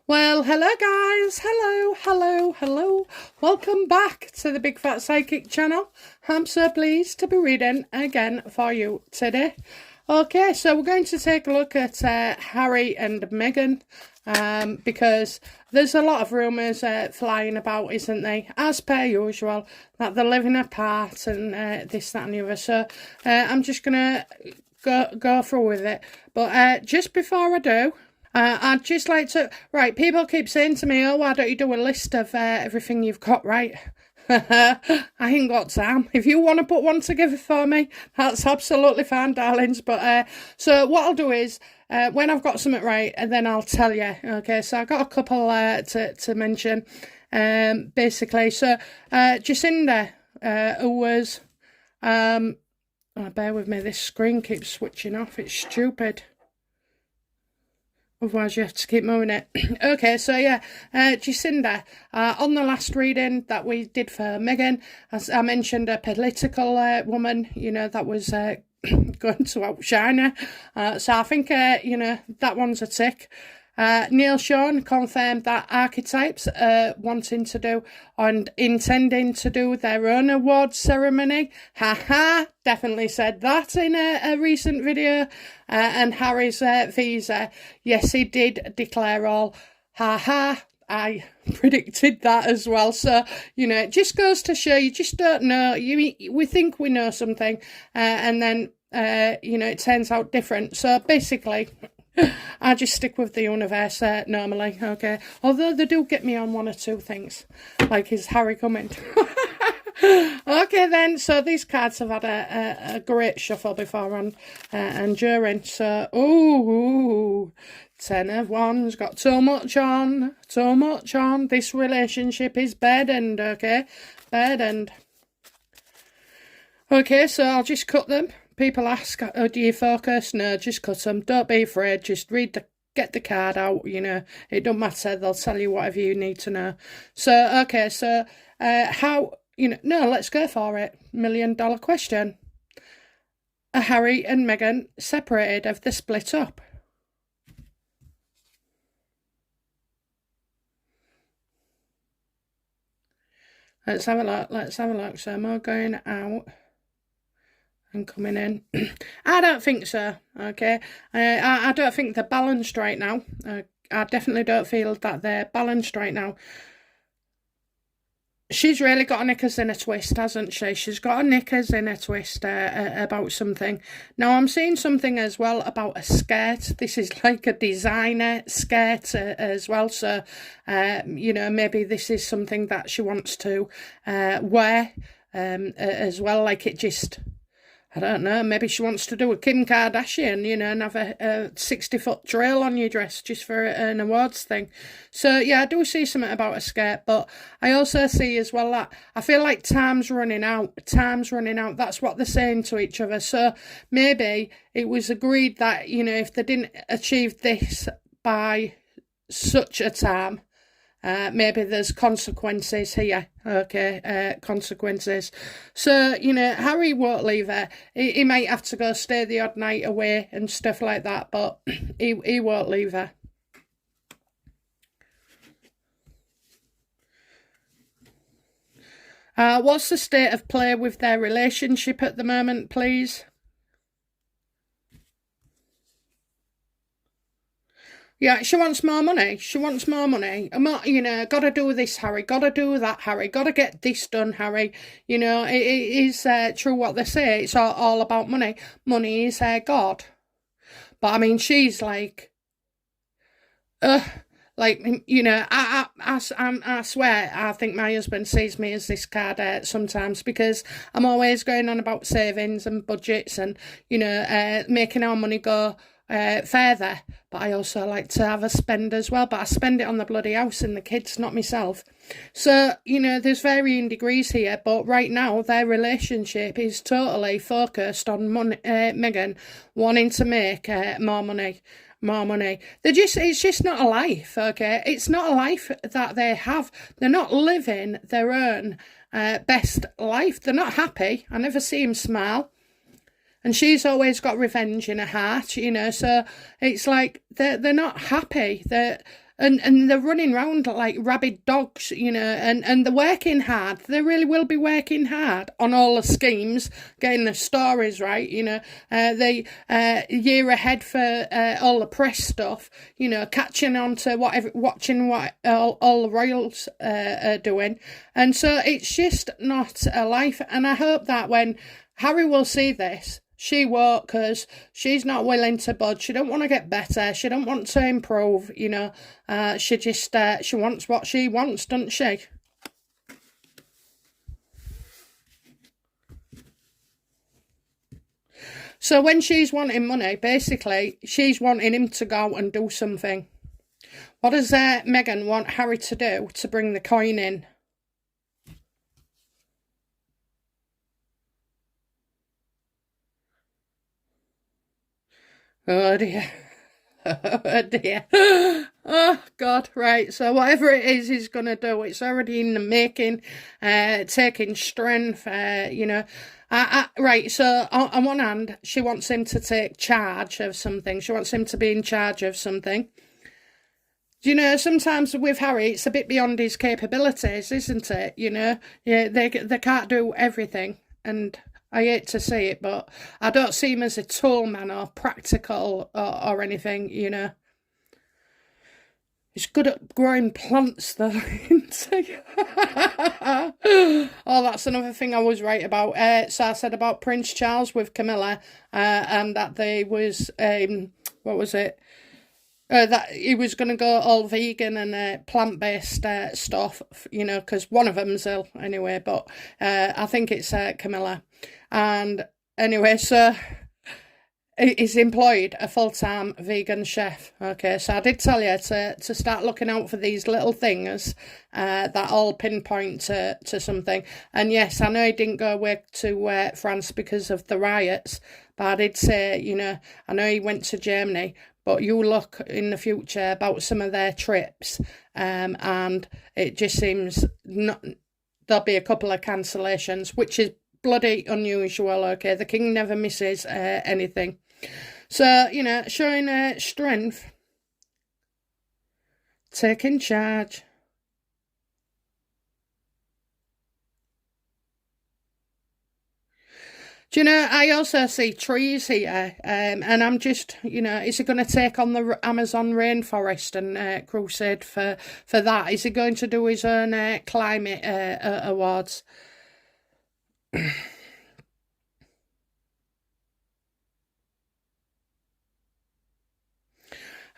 Well, hello guys, hello. Welcome back to the Big Fat Psychic channel. I'm so pleased to be reading again for you today. Okay, so we're going to take a look at Harry and Meghan because there's a lot of rumours flying about, isn't there? As per usual, that they're living apart and this, that and the other. So I'm just going to go through with it. But just before I do, I'd just like to... Right, people keep saying to me, oh, why don't you do a list of everything you've got, right? I ain't got time. If you want to put one together for me, that's absolutely fine, darlings. But so what I'll do is, when I've got something right, and then I'll tell you. Okay, so I've got a couple to mention, basically. So Jacinda, who was... oh, bear with me, this screen keeps switching off. It's stupid. Otherwise, you have to keep moving it. Okay, so yeah, Jacinda, on the last reading that we did for Meghan, as I mentioned, a political woman, you know, that was going to outshine her. So I think, you know, that one's a tick. Neil Sean confirmed that archetypes wanting to do and intending to do their own awards ceremony. Definitely said that in a recent video. And Harry's visa, yes, he did declare all. I predicted that as well. So, you know, it just goes to show you just don't know. We think we know something and then, you know, it turns out different. So basically... I just stick with the universe normally, okay? Although they do get me on one or two things, like is Harry coming? Okay then, so these cards have had a great shuffle before and during. So, ooh, 10 of Wands, got too much on. This relationship is burdened, okay? Burdened. Okay, so I'll just cut them. People ask, oh, do you focus? No, just cut them. Don't be afraid. Just get the card out, you know. It don't matter. They'll tell you whatever you need to know. So, okay, so how, you know, no, let's go for it. $1 million question. Are Harry and Meghan separated? Have they split up? Let's have a look. So more going out and coming in. I don't think so, okay? I don't think they're balanced right now. I definitely don't feel that they're balanced right now. She's really got her knickers in a twist, hasn't she? She's got her knickers in a twist about something. Now, I'm seeing something as well about a skirt. This is like a designer skirt as well. So, you know, maybe this is something that she wants to wear as well. Like it just... I don't know, maybe she wants to do a Kim Kardashian, you know, and have a 60-foot trail on your dress just for an awards thing. So, yeah, I do see something about a skirt, but I also see as well that I feel like time's running out. That's what they're saying to each other. So, maybe it was agreed that, you know, if they didn't achieve this by such a time, maybe there's consequences here, okay, consequences. So, you know, Harry won't leave her. He might have to go stay the odd night away and stuff like that, but he won't leave her. What's the state of play with their relationship at the moment, please? Yeah, she wants more money. You know, gotta do this, Harry. Gotta do that, Harry. Gotta get this done, Harry. You know, it is true what they say. It's all about money. Money is God. But, I mean, she's like... like, you know, I swear, I think my husband sees me as this card sometimes because I'm always going on about savings and budgets and, you know, making our money go... further, but I also like to have a spend as well, but I spend it on the bloody house and the kids, not myself. So, you know, there's varying degrees here, but right now their relationship is totally focused on money, Meghan wanting to make more money. It's just not a life, okay? It's not a life that they have. They're not living their own best life. They're not happy. I never see them smile. And she's always got revenge in her heart, you know, so it's like they're not happy. and they're running around like rabid dogs, you know, and they're working hard. They really will be working hard on all the schemes, getting the stories right, you know. They year ahead for all the press stuff, you know, catching on to whatever, watching what all the royals are doing. And so it's just not a life. And I hope that when Harry will see this, she won't, because she's not willing to budge. She don't want to get better. She don't want to improve, you know. She just, she wants what she wants, doesn't she? So when she's wanting money, basically, she's wanting him to go and do something. What does Meghan want Harry to do to bring the coin in? Oh dear. Oh dear. Oh God, right. So whatever it is he's going to do, it's already in the making, taking strength, you know. Right, so on one hand, she wants him to take charge of something. She wants him to be in charge of something. You know, sometimes with Harry, it's a bit beyond his capabilities, isn't it? You know, yeah, they can't do everything, and I hate to say it, but I don't see him as a tool man or practical or anything, you know. He's good at growing plants, though, isn't he? Oh, that's another thing I was right about. So I said about Prince Charles with Camilla, and that they was, what was it? That he was going to go all vegan and plant-based stuff, you know, because one of them's ill anyway, but I think it's Camilla. And anyway, so he's employed a full-time vegan chef. Okay, so I did tell you to start looking out for these little things that all pinpoint to something. And yes, I know he didn't go away to France because of the riots, but I did say, you know, I know he went to Germany, but you look in the future about some of their trips, and it just seems not, there'll be a couple of cancellations, which is bloody unusual. Okay, the king never misses anything. So, you know, showing strength, taking charge. Do you know, I also see trees here, and I'm just, you know, is he going to take on the Amazon rainforest and crusade for that? Is he going to do his own climate awards?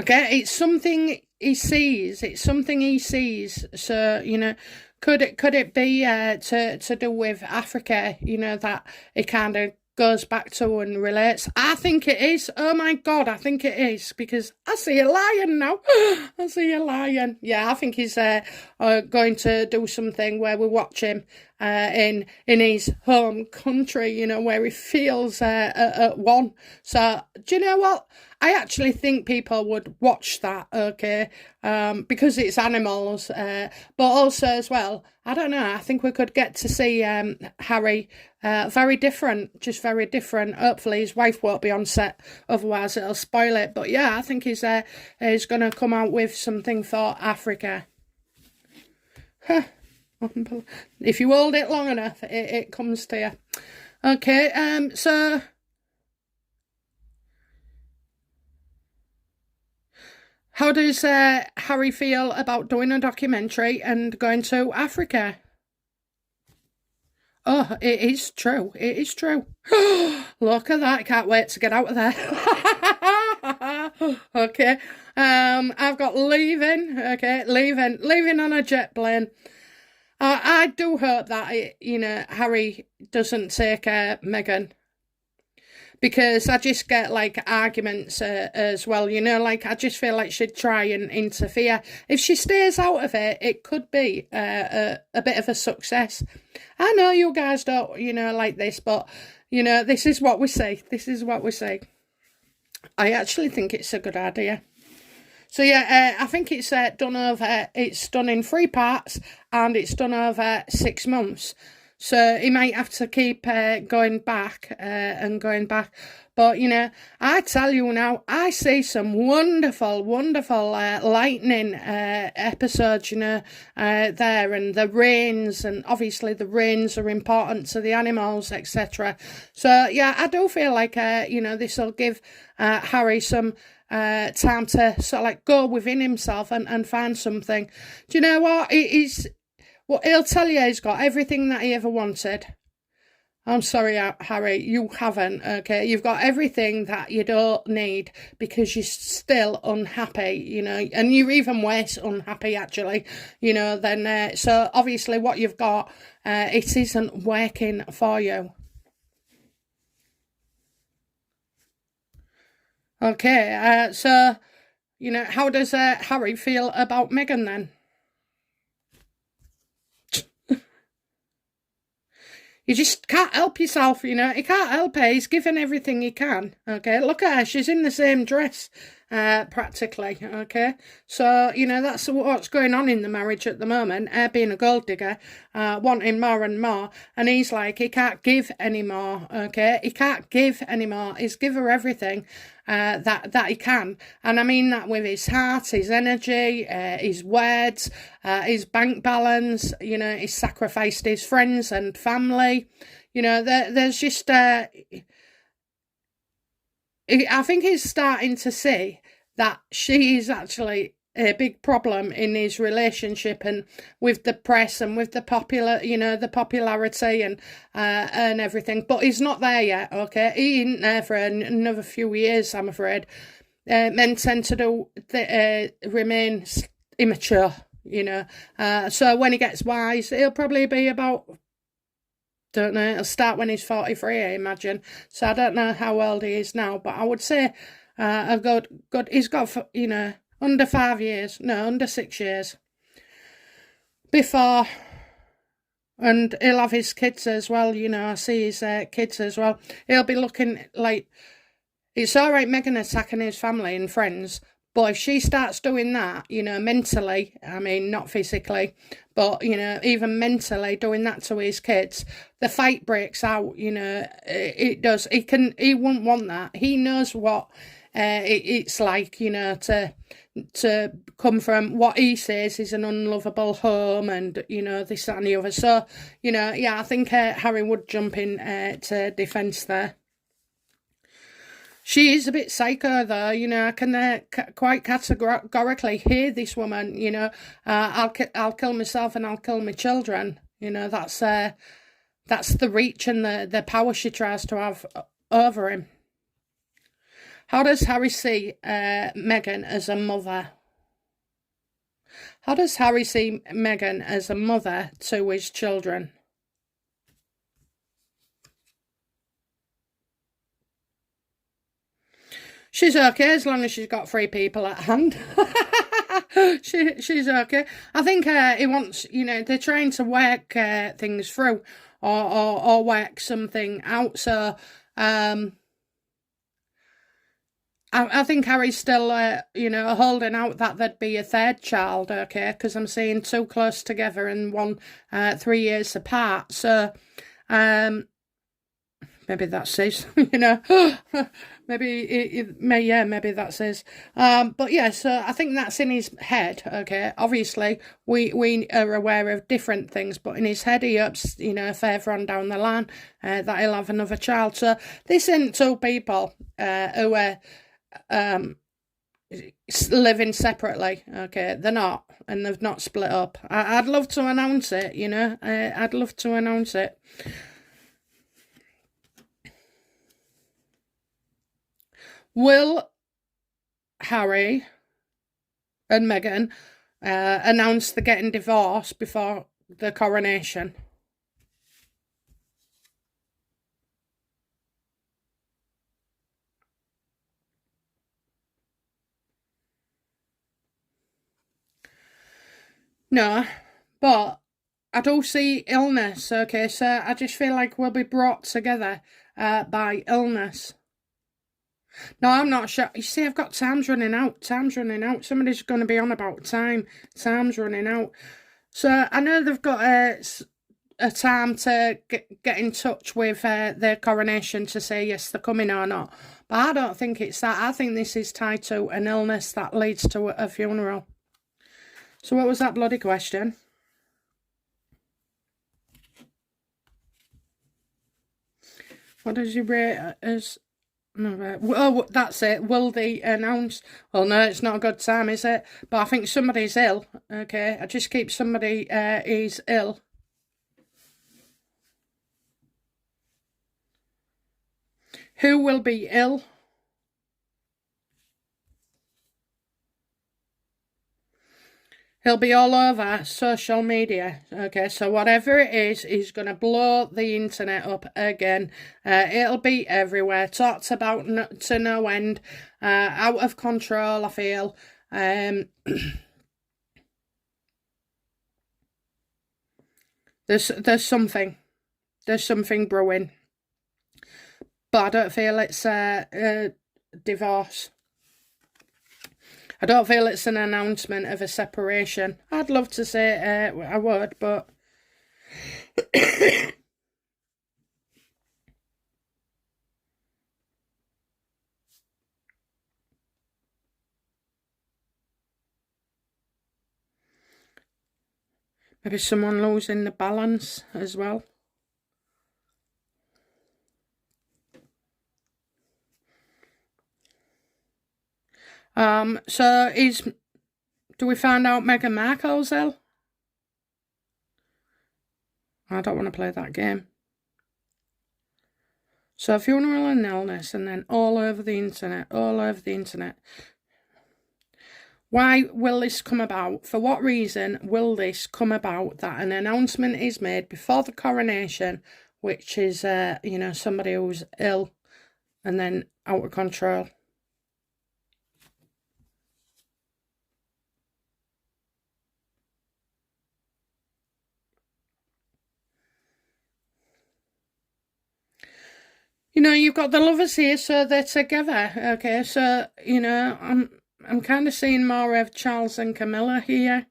Okay, it's something he sees. It's something he sees. So, you know, could it be to do with Africa? You know, that it kind of goes back to and relates. I think it is. Oh my God, I think it is, because I see a lion now. I see a lion. Yeah, I think he's going to do something where we watch him in his home country, you know, where he feels at one. So, do you know what? I actually think people would watch that, okay, because it's animals, but also as well, I don't know, I think we could get to see Harry very different, just very different. Hopefully his wife won't be on set, otherwise it'll spoil it. But yeah, I think he's going to come out with something for Africa. Huh. If you hold it long enough, it comes to you. Okay, so how does Harry feel about doing a documentary and going to Africa? Oh, it is true. It is true. Look at that. I can't wait to get out of there. Okay. I've got leaving. Okay. Leaving on a jet plane. I do hope that, you know, Harry doesn't take Meghan, because I just get like arguments as well, you know, like I just feel like she'd try and interfere. If she stays out of it, it could be a bit of a success. I know you guys don't, you know, like this, but, you know, this is what we say. This is what we say. I actually think it's a good idea. So yeah, I think it's done in 3 parts, and it's done over 6 months. So he might have to keep going back and going back. But, I tell you now, I see some wonderful, wonderful lightning episodes, there, and the rains, and obviously the rains are important to the animals, etc. So, yeah, I do feel like, this will give Harry some time to sort of like go within himself and find something. Do you know what? He'll tell you he's got everything that he ever wanted. I'm sorry, Harry, you haven't, okay? You've got everything that you don't need because you're still unhappy, and you're even worse unhappy, actually, then, so obviously what you've got, it isn't working for you. Okay, so, how does Harry feel about Meghan then? You just can't help yourself, You can't help her. He's given everything he can, okay? Look at her. She's in the same dress, practically, okay? So, that's what's going on in the marriage at the moment. Her being a gold digger, wanting more and more. And he's like, he can't give any more, okay? He can't give any more. He's give her everything that he can. And I mean that with his heart, his energy, his words, his bank balance, he's sacrificed his friends and family. There's just, I think he's starting to see that she is actually a big problem in his relationship and with the press and with the the popularity and everything. But he's not there yet, okay? He ain't there for another few years, I'm afraid. Men tend to remain immature, so when he gets wise, he'll probably be about, don't know, it'll start when he's 43, I imagine. So I don't know how old he is now, but I would say a good, he's got, under 5 years, no, under 6 years before, and he'll have his kids as well, I see his kids as well. He'll be looking like, it's all right Meghan attacking his family and friends, but if she starts doing that, mentally, I mean, not physically, but, even mentally doing that to his kids, the fight breaks out, it does. He wouldn't want that. He knows what it's like, to come from what he says is an unlovable home and, this, that and the other. So, I think Harry would jump in to defence there. She is a bit psycho, though, I can quite categorically hear this woman, I'll kill myself and I'll kill my children. That's the reach and the power she tries to have over him. How does Harry see Meghan as a mother? How does Harry see Meghan as a mother to his children? She's okay as long as she's got 3 people at hand. She's okay. I think he wants, they're trying to work things through or work something out. So I think Harry's still, holding out that there'd be a 3rd child, okay? Because I'm seeing 2 close together and 1 3 years apart. So maybe that's his, maybe that's his. But yeah, so I think that's in his head, okay? Obviously, we are aware of different things, but in his head, he hopes, further on down the line, that he'll have another child. So this isn't 2 people who are living separately, okay? They're not, and they've not split up. I'd love to announce it, I'd love to announce it. Will Harry and Meghan announce they're getting divorced before the coronation? No, but I do see illness, okay? So I just feel like we'll be brought together by illness. No, I'm not sure. You see, I've got time's running out. Somebody's going to be on about time. Time's running out. So I know they've got a time to get in touch with the coronation to say yes, they're coming or not. But I don't think it's that. I think this is tied to an illness that leads to a funeral. So what was that bloody question? What does you rate as... No, right. Oh, that's it. Will they announce? Well, no, it's not a good time, is it? But I think somebody's ill. Okay, I just keep somebody is ill. Who will be ill? He'll be all over social media. Okay, so whatever it is, he's going to blow the internet up again. It'll be everywhere. Talked about to no end. Out of control, I feel. There's something. There's something brewing. But I don't feel it's a divorce. I don't feel it's an announcement of a separation. I'd love to say I would, but... maybe someone losing the balance as well. So do we find out Meghan Markle's ill? I don't want to play that game. So funeral and illness, and then all over the internet. Why will this come about? For what reason will this come about that an announcement is made before the coronation, which is, somebody who's ill and then out of control? You've got the lovers here, so they're together. Okay, so, I'm kind of seeing more of Charles and Camilla here.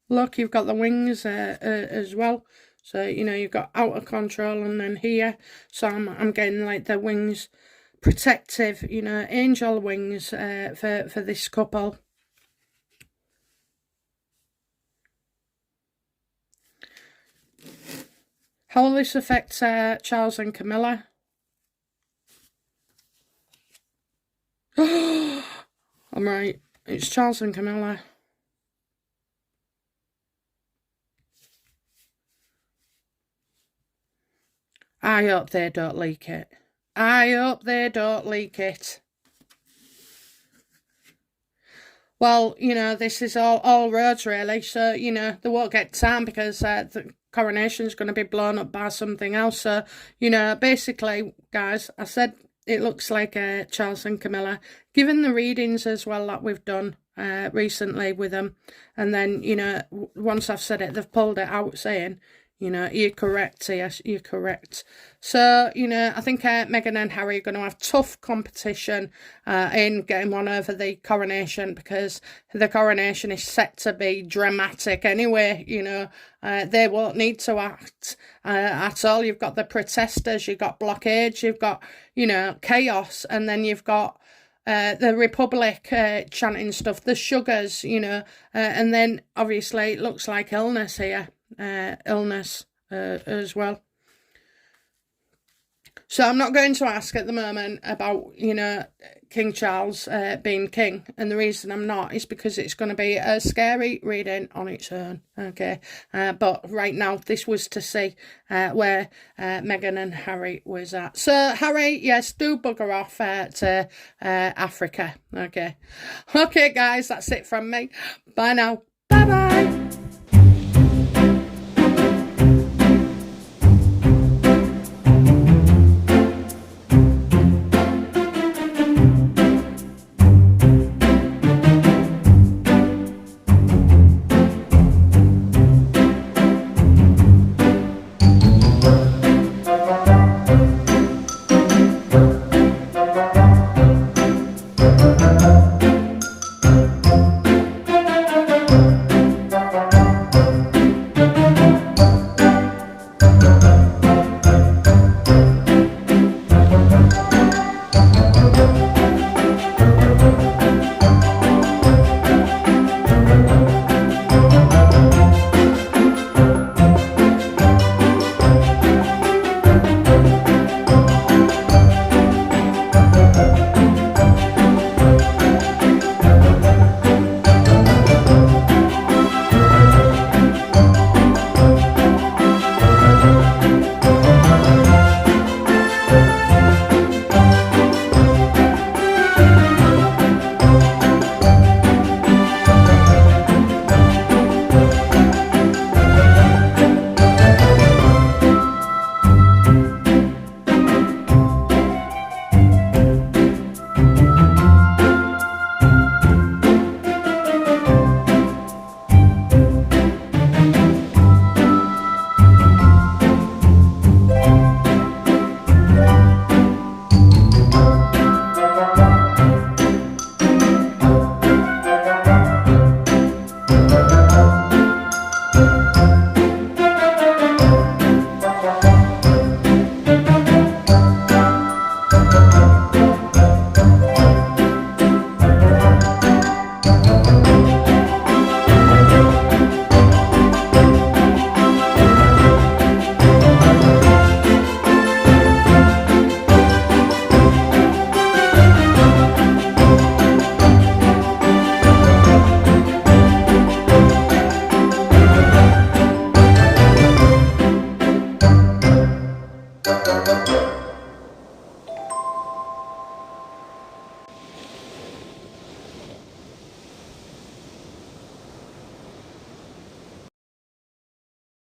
Look, you've got the wings as well. So, you've got out of control and then here. So I'm getting like the wings, protective, angel wings for this couple. How will this affect Charles and Camilla? I'm right. It's Charles and Camilla. I hope they don't leak it. I hope they don't leak it. Well, this is all roads really. So, they won't get time because the coronation's going to be blown up by something else. So, basically, guys, I said it looks like Charles and Camilla, given the readings as well that we've done recently with them. And then, once I've said it, they've pulled it out saying, you're correct, yes, you're correct. So, I think Meghan and Harry are going to have tough competition in getting one over the coronation, because the coronation is set to be dramatic anyway. They won't need to act at all. You've got the protesters, you've got blockades, you've got, chaos, and then you've got the Republic chanting stuff, the sugars, and then obviously it looks like illness here. Illness as well. So I'm not going to ask at the moment about, King Charles being king. And the reason I'm not is because it's going to be a scary reading on its own. Okay. But right now, this was to see where Meghan and Harry was at. So Harry, yes, do bugger off to Africa. Okay. Okay, guys, that's it from me. Bye now. Bye-bye.